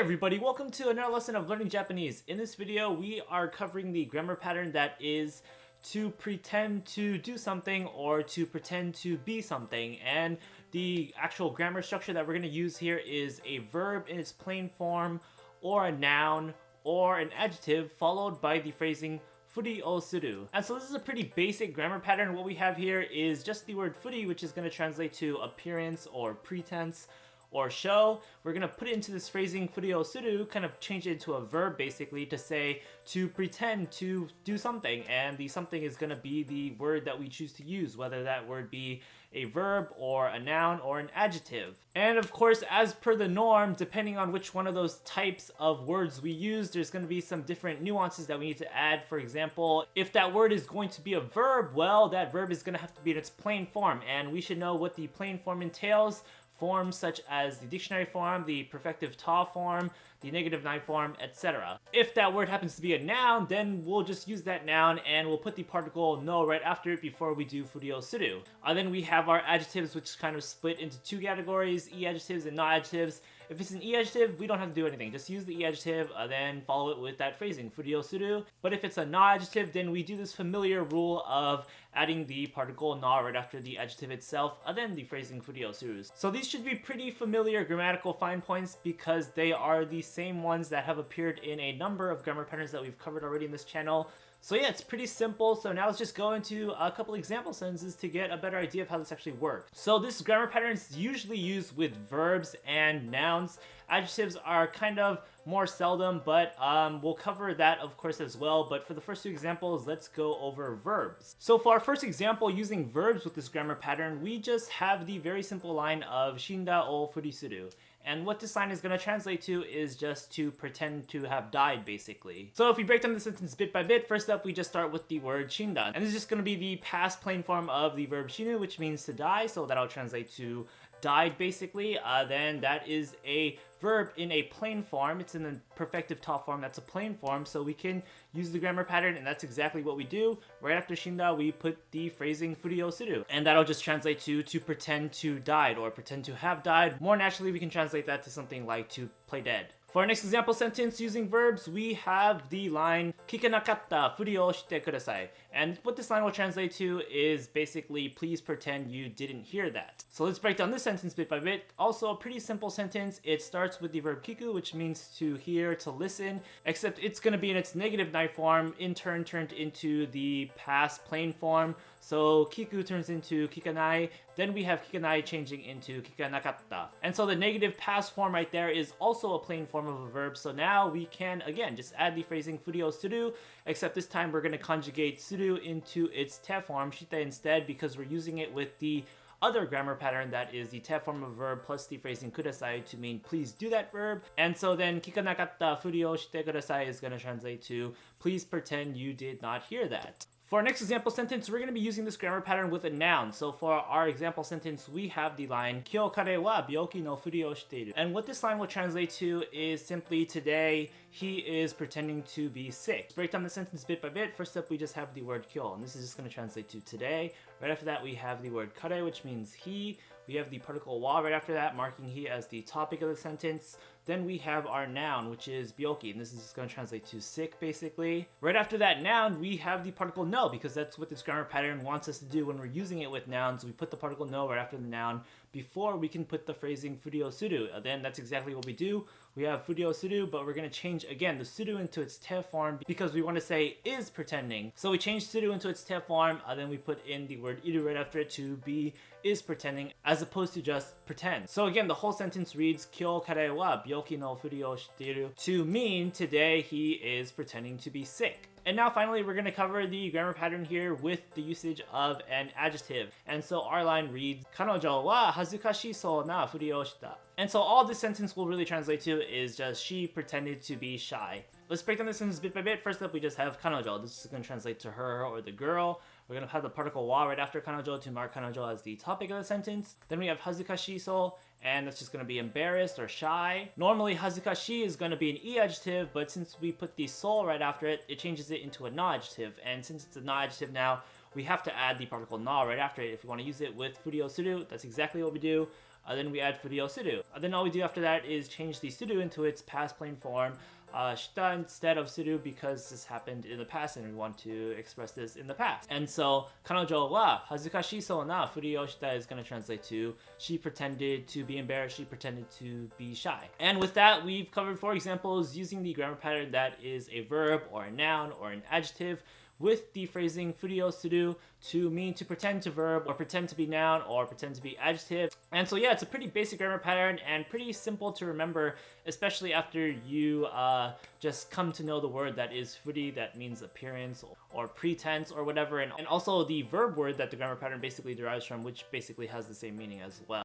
everybody, welcome to another lesson of learning Japanese. In this video, we are covering the grammar pattern that is to pretend to do something or to pretend to be something. And the actual grammar structure that we're going to use here is a verb in its plain form, or a noun, or an adjective, followed by the phrasing furi o suru. And so this is a pretty basic grammar pattern. What we have here is just the word furi, which is going to translate to appearance or pretense or show. We're going to put it into this phrasing furi o suru, kind of change it into a verb basically to say to pretend to do something, and the something is going to be the word that we choose to use, whether that word be a verb or a noun or an adjective. And of course, as per the norm, depending on which one of those types of words we use, there's going to be some different nuances that we need to add. For example, if that word is going to be a verb, well, that verb is going to have to be in its plain form, and we should know what the plain form entails. Forms such as the dictionary form, the perfective ta form, the negative 9 form, etc. If that word happens to be a noun, then we'll just use that noun and we'll put the particle no right after it before we do furi o suru. Then we have our adjectives, which kind of split into two categories, e-adjectives and na-adjectives. If it's an e-adjective, we don't have to do anything. Just use the e-adjective, then follow it with that phrasing, furi o suru. But if it's a na-adjective, then we do this familiar rule of adding the particle na right after the adjective itself, then the phrasing furi o suru. So these should be pretty familiar grammatical fine points because they are the same ones that have appeared in a number of grammar patterns that we've covered already in this channel. So yeah, it's pretty simple. So now let's just go into a couple example sentences to get a better idea of how this actually works. So this grammar pattern is usually used with verbs and nouns. Adjectives are kind of more seldom, but we'll cover that of course as well. But for the first two examples, let's go over verbs. So for our first example, using verbs with this grammar pattern, we just have the very simple line of Shinda o furi suru. And what this line is going to translate to is just to pretend to have died, basically. So if we break down the sentence bit by bit, first up we just start with the word shinda. And this is just going to be the past plain form of the verb shinu, which means to die. So that'll translate to died, basically. Then that is a verb in a plain form. It's in the perfective ta form. That's a plain form, so we can use the grammar pattern, and that's exactly what we do. Right after shinda, we put the phrasing furi o suru, and that'll just translate to pretend to died or pretend to have died. More naturally, we can translate that to something like to play dead. For our next example sentence using verbs, we have the line Kikanakatta furi o shite kudasai. And what this line will translate to is basically, please pretend you didn't hear that. So let's break down this sentence bit by bit. Also a pretty simple sentence. It starts with the verb kiku, which means to hear, to listen, except it's going to be in its negative 9 form, in turn turned into the past plain form. So kiku turns into kikanai, then we have kikanai changing into kikanakatta. And so the negative past form right there is also a plain form of a verb. So now we can, again, just add the phrasing furi o suru, except this time we're going to conjugate suru into its te form, shite, instead, because we're using it with the other grammar pattern that is the te form of a verb plus the phrasing kudasai to mean please do that verb. And so then kikanakatta furi o shite kudasai is going to translate to please pretend you did not hear that. For our next example sentence, we're going to be using this grammar pattern with a noun. So for our example sentence, we have the line Kyou, kare wa byouki no furi oしている. And what this line will translate to is simply today he is pretending to be sick. Break down the sentence bit by bit. First up, we just have the word kyou, and this is just going to translate to today. Right after that, we have the word kare, which means he. We have the particle wa right after that, marking he as the topic of the sentence. Then we have our noun, which is byouki, and this is just going to translate to sick, basically. Right after that noun, we have the particle no, because that's what this grammar pattern wants us to do when we're using it with nouns. We put the particle no right after the noun before we can put the phrasing furi o suru. Then that's exactly what we do. We have furi o suru, but we're going to change, again, the suru into its te form because we want to say is pretending. So we change suru into its te form, then we put in the word iru right after it to be is pretending, as opposed to just pretend. So again, the whole sentence reads Kyou, kare wa byouki no furi o shite iru, to mean today he is pretending to be sick. And now finally, we're going to cover the grammar pattern here with the usage of an adjective. And so our line reads, Kanojo wa hazukashisou na furi o shita. And so all this sentence will really translate to is just she pretended to be shy. Let's break down this sentence bit by bit. First up, we just have kanojo. This is going to translate to her or the girl. We're going to have the particle wa right after kanojo to mark kanojo as the topic of the sentence. Then we have hazukashisou, and that's just going to be embarrassed or shy. Normally, hazukashi is going to be an e-adjective, but since we put the soul right after it, it changes it into a na-adjective. And since it's a na-adjective now, we have to add the particle na right after it if we want to use it with furi o suru. That's exactly what we do. then we add furiをする. Then all we do after that is change the suru into its past plain form, shita instead of suru because this happened in the past and we want to express this in the past. And so 彼女は恥ずかしそうなふりをした is going to translate to she pretended to be embarrassed, she pretended to be shy. And with that, we've covered 4 examples using the grammar pattern that is a verb or a noun or an adjective with the phrasing furi o suru to mean to pretend to verb or pretend to be noun or pretend to be adjective. And so yeah, it's a pretty basic grammar pattern and pretty simple to remember, especially after you just come to know the word that is furi, that means appearance or pretense or whatever, and also the verb word that the grammar pattern basically derives from, which basically has the same meaning as well.